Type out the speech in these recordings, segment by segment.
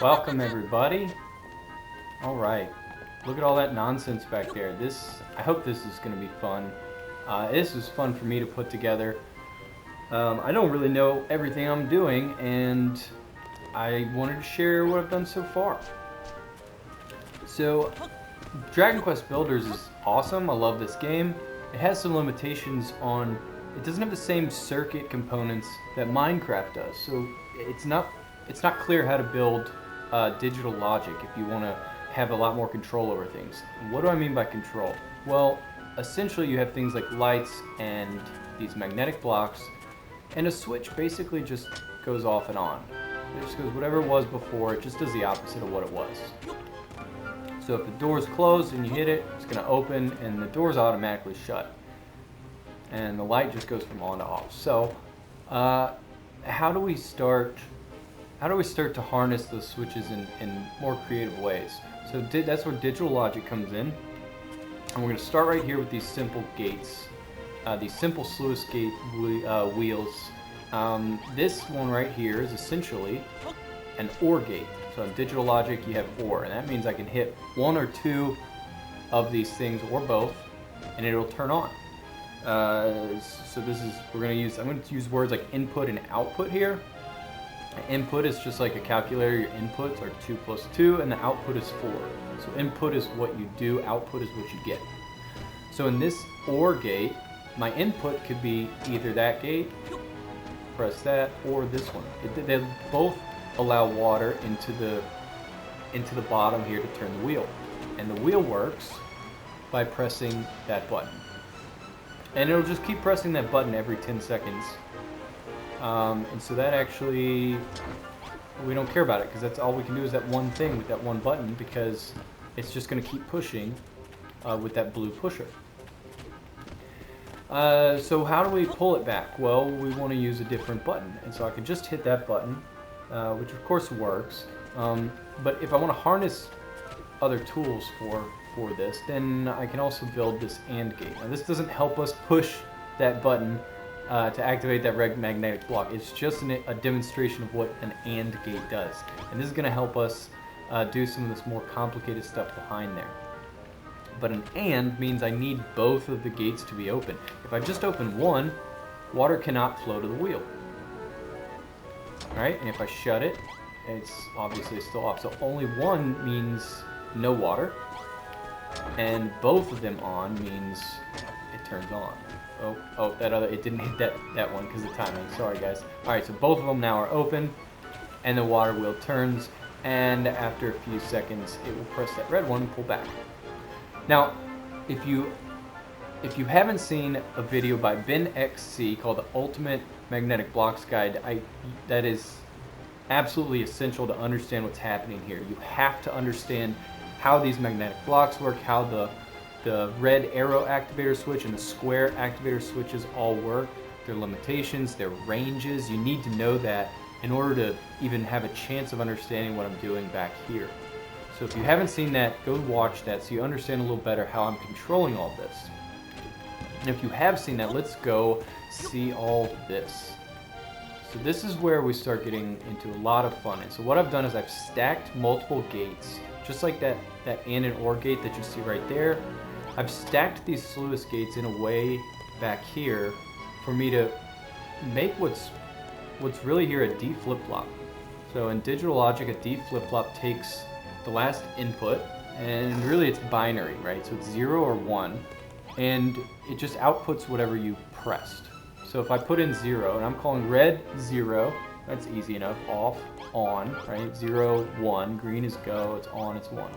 Welcome everybody. Alright. Look at all that nonsense back there. I hope this is going to be fun. This is fun for me to put together. I don't really know everything I'm doing, and I wanted to share what I've done so far. So, Dragon Quest Builders is awesome. I love this game. It has some limitations on... It doesn't have the same circuit components that Minecraft does. So, it's not clear how to build digital logic if you want to have a lot more control over things. What do I mean by control? Well, essentially you have things like lights and these magnetic blocks, and a switch basically just goes off and on. It just goes whatever it was before, it just does the opposite of what it was. So if the door is closed and you hit it, it's going to open and the door's automatically shut. And the light just goes from on to off. So, how do we start to harness those switches in more creative ways? So that's where digital logic comes in. And we're going to start right here with these simple gates, these simple sluice gate wheels. This one right here is essentially an OR gate. So in digital logic you have OR, and that means I can hit one or two of these things, or both, and it'll turn on. So I'm going to use words like input and output here. Input is just like a calculator. Your inputs are 2 plus 2, and the output is 4. So input is what you do, output is what you get. So in this OR gate, my input could be either that gate, press that, or this one. They both allow water into the bottom here to turn the wheel. And the wheel works by pressing that button. And it'll just keep pressing that button every 10 seconds. And so that actually, we don't care about it, because that's all we can do is that one thing with that one button, because it's just going to keep pushing with that blue pusher. So how do we pull it back? Well, we want to use a different button. And so I can just hit that button, which of course works. But if I want to harness other tools for this, then I can also build this AND gate. Now this doesn't help us push that button to activate that red magnetic block. It's just a demonstration of what an AND gate does. And this is going to help us do some of this more complicated stuff behind there. But an AND means I need both of the gates to be open. If I just open one, water cannot flow to the wheel. Alright, and if I shut it, it's obviously still off. So only one means no water, and both of them on means it turns on. Oh, it didn't hit that one because of timing. Sorry, guys. Alright, so both of them now are open, and the water wheel turns, and after a few seconds, it will press that red one and pull back. Now, if you haven't seen a video by Ben XC called The Ultimate Magnetic Blocks Guide, that is absolutely essential to understand what's happening here. You have to understand how these magnetic blocks work, how the red arrow activator switch and the square activator switches all work, their limitations, their ranges. You need to know that in order to even have a chance of understanding what I'm doing back here. So if you haven't seen that, go watch that so you understand a little better how I'm controlling all this. And if you have seen that, let's go see all this. So this is where we start getting into a lot of fun. And so what I've done is I've stacked multiple gates, just like that AND and OR gate that you see right there. I've stacked these sluice gates in a way back here for me to make what's really here a D flip-flop. So in digital logic, a D flip-flop takes the last input, and really it's binary, right? So it's 0 or 1, and it just outputs whatever you pressed. So if I put in 0, and I'm calling red 0, that's easy enough, off, on, right? 0, 1, green is go, it's on, it's 1.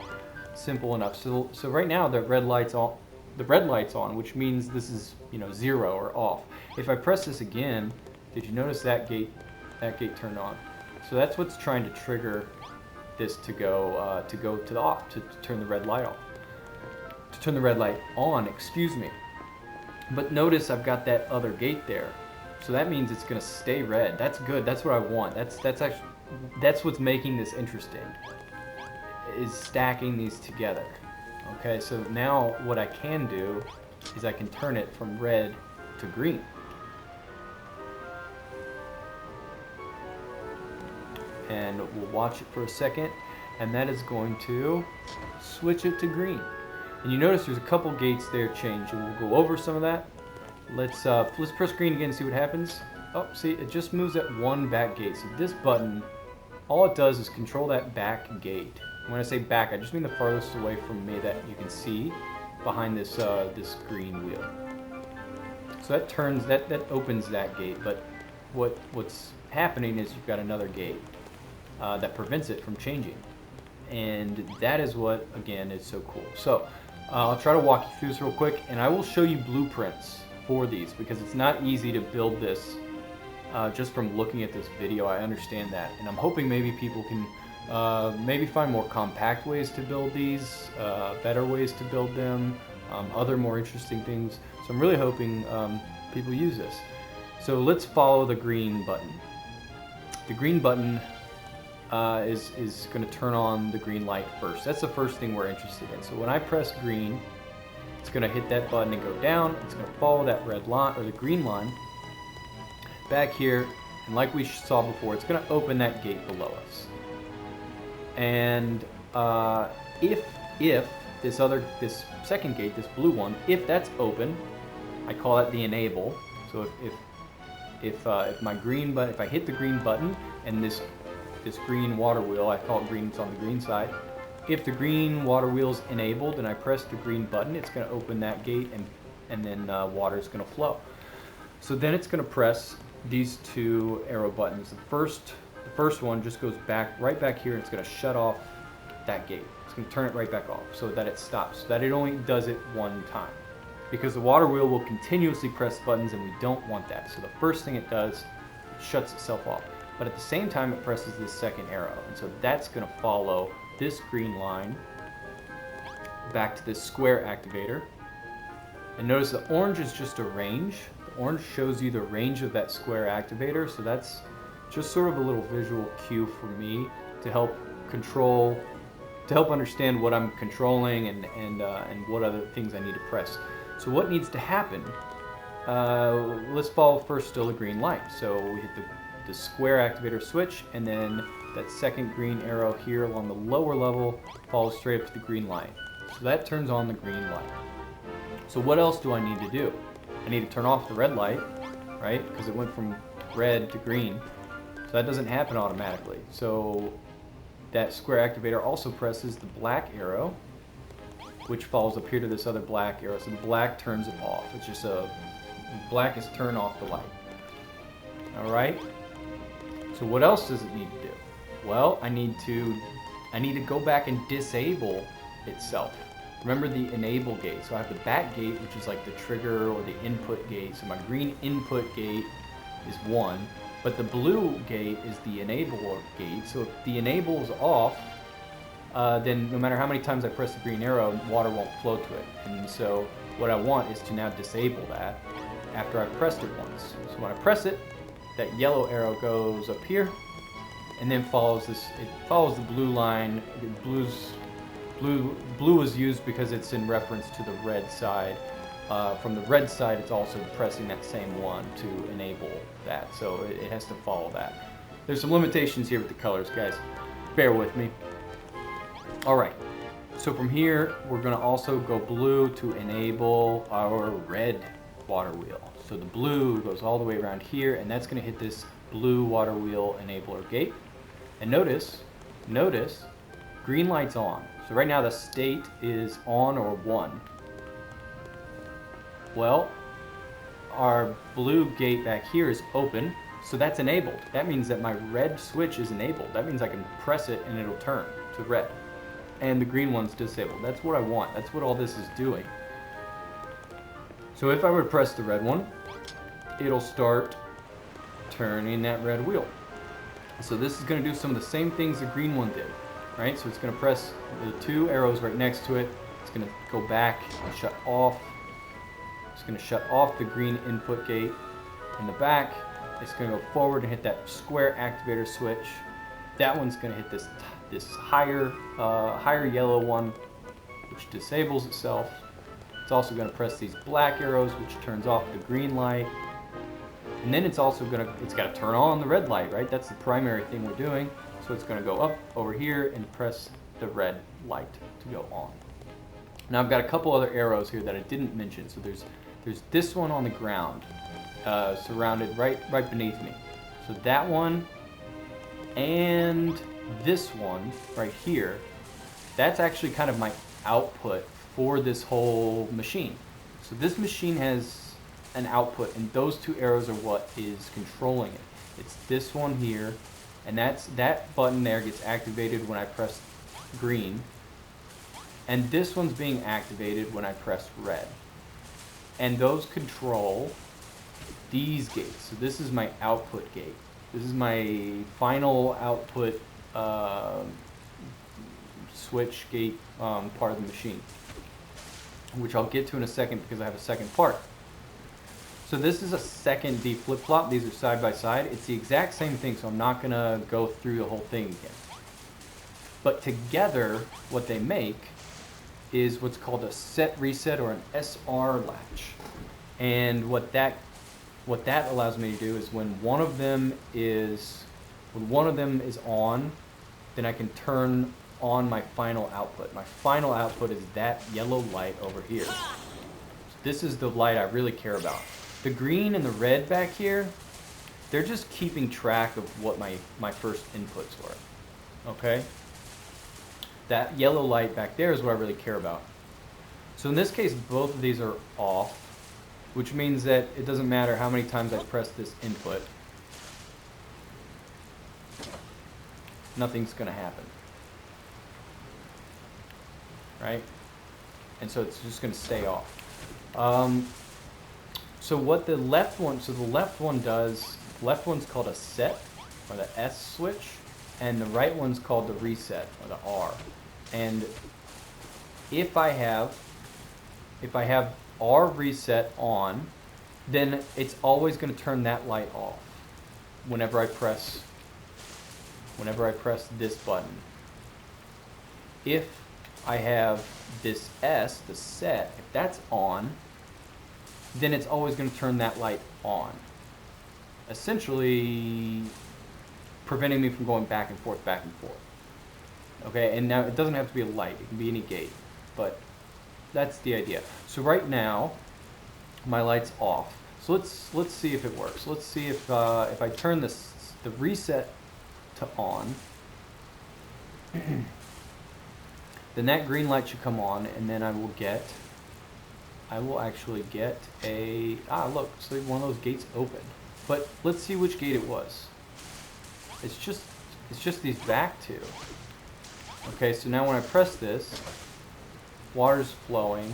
Simple enough. So right now the red light's on, which means this is 0 or off. If I press this again, did you notice that gate turned on? So that's what's trying to trigger this to go to the off, to turn the red light off, to turn the red light on. Excuse me. But notice I've got that other gate there, so that means it's gonna stay red. That's good. That's what I want. That's what's making this interesting, is stacking these together. Okay, so now what I can do is I can turn it from red to green. and we'll watch it for a second, and that is going to switch it to green. And you notice there's a couple gates there change, and we'll go over some of that. Let's press green again and see what happens. Oh, see, it just moves that one back gate. So this button, all it does is control that back gate. When I say back, I just mean the farthest away from me that you can see behind this this green wheel. So that turns that opens that gate, but what's happening is you've got another gate that prevents it from changing, and that is what again is so cool. So I'll try to walk you through this real quick, and I will show you blueprints for these because it's not easy to build this just from looking at this video. I understand that, and I'm hoping maybe people can maybe find more compact ways to build these, better ways to build them, other more interesting things. So I'm really hoping people use this. So let's follow the green button. The green button is going to turn on the green light first. That's the first thing we're interested in. So when I press green, it's going to hit that button and go down. It's going to follow that red line or the green line back here, and like we saw before, it's going to open that gate below us. And if this second gate, this blue one, if that's open, I call that the enable. So if my green button, if I hit the green button and this green water wheel, I call it green, it's on the green side. If the green water wheel is enabled and I press the green button, it's going to open that gate, and then water is going to flow. So then it's going to press these two arrow buttons. The first one just goes right back here, and it's going to shut off that gate. It's going to turn it right back off so that it stops, so that it only does it one time. Because the water wheel will continuously press buttons, and we don't want that. So the first thing it does, it shuts itself off. But at the same time, it presses this second arrow, and so that's going to follow this green line back to this square activator. And notice the orange is just a range. The orange shows you the range of that square activator, so that's just sort of a little visual cue for me to help understand what I'm controlling and what other things I need to press. So what needs to happen? Let's follow first still the green light. So we hit the square activator switch, and then that second green arrow here along the lower level follows straight up to the green light. So that turns on the green light. So what else do I need to do? I need to turn off the red light, right? Because it went from red to green. So that doesn't happen automatically. So that square activator also presses the black arrow, which falls up here to this other black arrow. So the black turns it off. It's just black is turn off the light. All right. So what else does it need to do? Well, I need to go back and disable itself. Remember the enable gate. So I have the back gate, which is like the trigger or the input gate. So my green input gate is 1, but the blue gate is the enable gate. So if the enable is off, then no matter how many times I press the green arrow, water won't flow to it. And so what I want is to now disable that after I've pressed it once. So when I press it, that yellow arrow goes up here and then follows this. It follows the blue line. Blue is used because it's in reference to the red side. From the red side, it's also pressing that same one to enable that. So it has to follow that. There's some limitations here with the colors, guys. Bear with me. All right. So from here, we're going to also go blue to enable our red water wheel. So the blue goes all the way around here, and that's going to hit this blue water wheel enabler gate. And notice, green light's on. So right now the state is on or 1. Well, our blue gate back here is open, so that's enabled. That means that my red switch is enabled. That means I can press it and it'll turn to red. And the green one's disabled. That's what I want. That's what all this is doing. So if I were to press the red one, it'll start turning that red wheel. So this is going to do some of the same things the green one did, right? So it's going to press the 2 arrows right next to it. It's going to go back and shut off. It's going to shut off the green input gate in the back. It's going to go forward and hit that square activator switch. That one's going to hit this higher yellow one, which disables itself. It's also going to press these black arrows, which turns off the green light. And then it's also got to turn on the red light, right? That's the primary thing we're doing. So So it's going to go up over here and press the red light to go on. Now I've got a couple other arrows here that I didn't mention. So there's this one on the ground, surrounded right beneath me. So that one and this one right here, that's actually kind of my output for this whole machine. So this machine has an output, and those two arrows are what is controlling it. It's this one here, and that button there gets activated when I press green, and this one's being activated when I press red. And those control these gates. So this is my output gate. This is my final output switch gate part of the machine, which I'll get to in a second because I have a second part. So this is a second D flip-flop. These are side by side. It's the exact same thing, so I'm not going to go through the whole thing again. But together, what they make is what's called a set reset or an SR latch. And what that allows me to do is when one of them is on, then I can turn on my final output. My final output is that yellow light over here. So this is the light I really care about. The green and the red back here, they're just keeping track of what my first inputs were. Okay? That yellow light back there is what I really care about. So in this case, both of these are off, which means that it doesn't matter how many times I press this input. Nothing's going to happen. Right? And so it's just going to stay off. So what the left one does, the left one's called a set, or the S switch, and the right one's called the reset, or the R. And if I have R reset on, then it's always going to turn that light off whenever I press this button. If I have this S, the set, if that's on, then it's always going to turn that light on, essentially preventing me from going back and forth. Okay, and now it doesn't have to be a light, it can be any gate, but that's the idea. So right now, my light's off. So let's see if it works. Let's see if I turn the reset to on, then that green light should come on, and then I will actually get a, look, so one of those gates opened. But let's see which gate it was. It's just these back two. Okay, so now when I press this, water's flowing,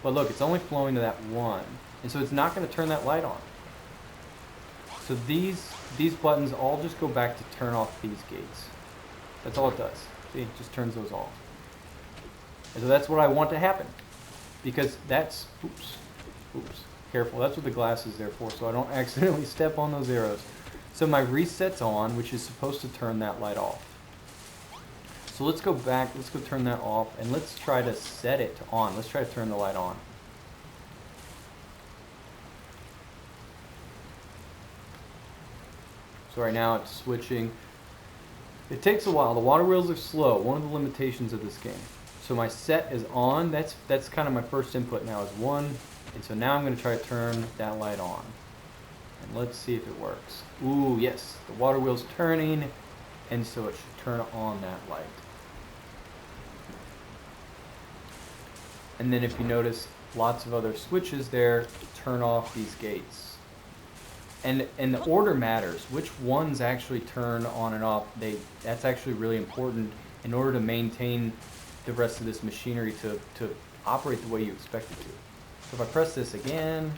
but look, it's only flowing to that one, and so it's not going to turn that light on. So these buttons all just go back to turn off these gates. That's all it does. See, it just turns those off. And so that's what I want to happen, because that's, oops, careful, that's what the glass is there for, so I don't accidentally step on those arrows. So my reset's on, which is supposed to turn that light off. So let's go back, let's go turn that off, and let's try to set it to on. Let's try to turn the light on. So right now it's switching. It takes a while. The water wheels are slow, one of the limitations of this game. So my set is on, that's kind of my first input now is 1, and so now I'm going to try to turn that light on. And let's see if it works. Ooh, yes, the water wheel's turning, and so it should turn on that light. And then if you notice, lots of other switches there to turn off these gates. And the order matters. Which ones actually turn on and off, that's actually really important in order to maintain the rest of this machinery to operate the way you expect it to. So if I press this again,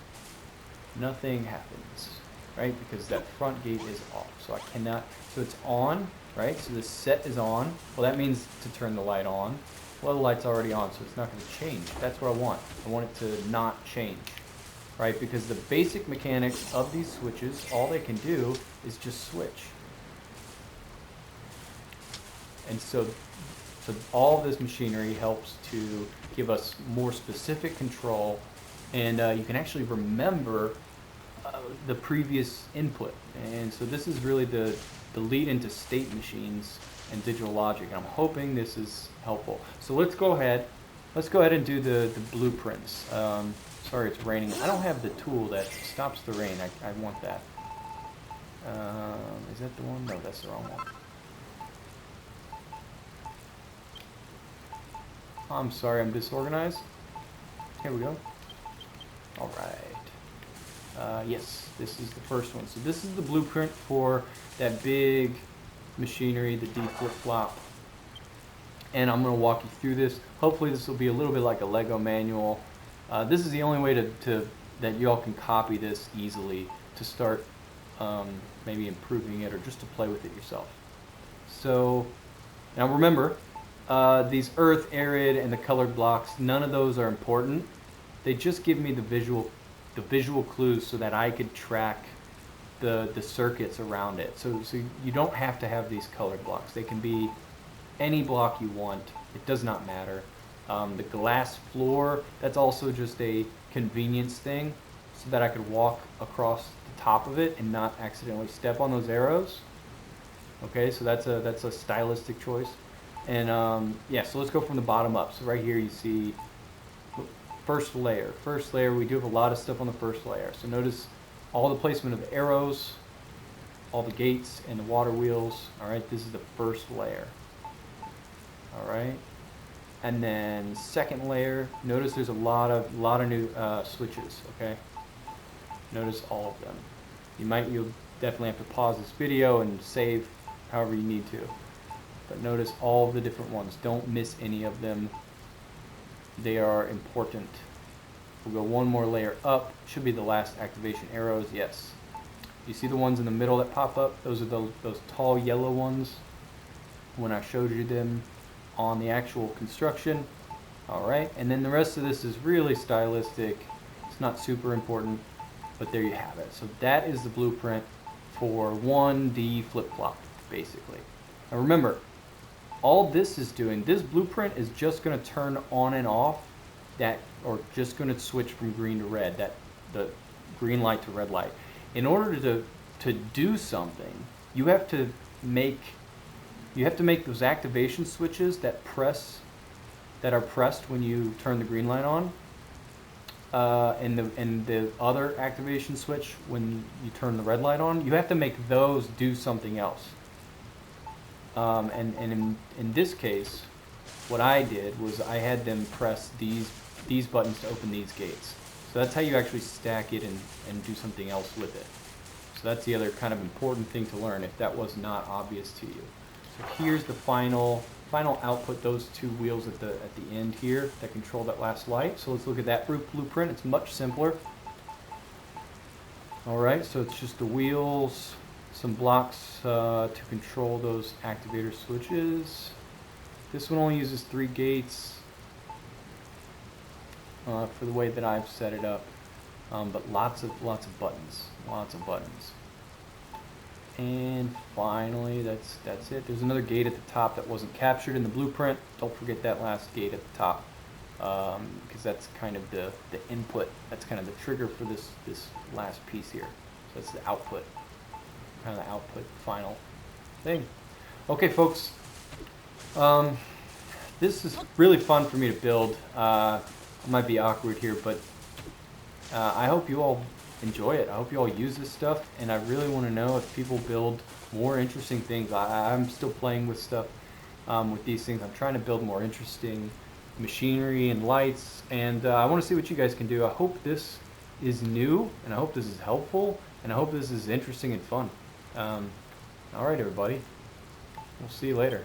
nothing happens, right? Because that front gate is off. So I cannot, so it's on, right? So the set is on. Well, that means to turn the light on. Well, the light's already on, so it's not going to change. That's what I want. I want it to not change, right? Because the basic mechanics of these switches, all they can do is just switch. And so all this machinery helps to give us more specific control, and you can actually remember the previous input. And so this is really the the lead into state machines and digital logic. And I'm hoping this is helpful. So let's go ahead. Let's go ahead and do the blueprints. Sorry, it's raining. I don't have the tool that stops the rain. I want that. Is that the one? No, that's the wrong one. I'm sorry, I'm disorganized. Here we go. All right. Yes, this is the first one. So this is the blueprint for that big machinery, the D flip-flop. And I'm going to walk you through this. Hopefully this will be a little bit like a Lego manual. This is the only way that you all can copy this easily to start maybe improving it or just to play with it yourself. So now remember, these earth, arid, and the colored blocks, none of those are important. They just give me the visual clues so that I could track the circuits around it. So you don't have to have these colored blocks. They can be any block you want. It does not matter. The glass floor, that's also just a convenience thing so that I could walk across the top of it and not accidentally step on those arrows. Okay, so that's a stylistic choice. And yeah, so let's go from the bottom up. So right here you see first layer. First layer, we do have a lot of stuff on the first layer. So notice all the placement of the arrows, all the gates, and the water wheels. All right, this is the first layer. All right, and then second layer. Notice there's a lot of new switches. Okay, notice all of them. You'll definitely have to pause this video and save however you need to. But notice all of the different ones. Don't miss any of them. They are important. We'll go one more layer up. Should be the last activation arrows. Yes. You see the ones in the middle that pop up? Those are those tall yellow ones when I showed you them on the actual construction. Alright, and then the rest of this is really stylistic. It's not super important, but there you have it. So that is the blueprint for 1D flip-flop, basically. Now remember, all this is doing, this blueprint is just going to turn on and off that, or just going to switch from green to red, that the green light to red light. In order to do something, you have to make those activation switches that are pressed when you turn the green light on, and the other activation switch when you turn the red light on. You have to make those do something else. And in this case, what I did was I had them press these buttons to open these gates. So that's how you actually stack it and do something else with it. So that's the other kind of important thing to learn if that was not obvious to you. So here's the final output, those two wheels at the end here that control that last light. So let's look at that blueprint. It's much simpler. Alright, so it's just the wheels, some blocks to control those activator switches. This one only uses 3 gates for the way that I've set it up, but lots of buttons, And finally, that's it. There's another gate at the top that wasn't captured in the blueprint. Don't forget that last gate at the top, because that's kind of the input. That's kind of the trigger for this last piece here. So that's the output. Kind of the output final thing. Okay, folks. This is really fun for me to build. It might be awkward here, but I hope you all enjoy it. I hope you all use this stuff, and I really want to know if people build more interesting things. I'm still playing with stuff with these things. I'm trying to build more interesting machinery and lights, and I want to see what you guys can do. I hope this is new, and I hope this is helpful, and I hope this is interesting and fun. All right, everybody. We'll see you later.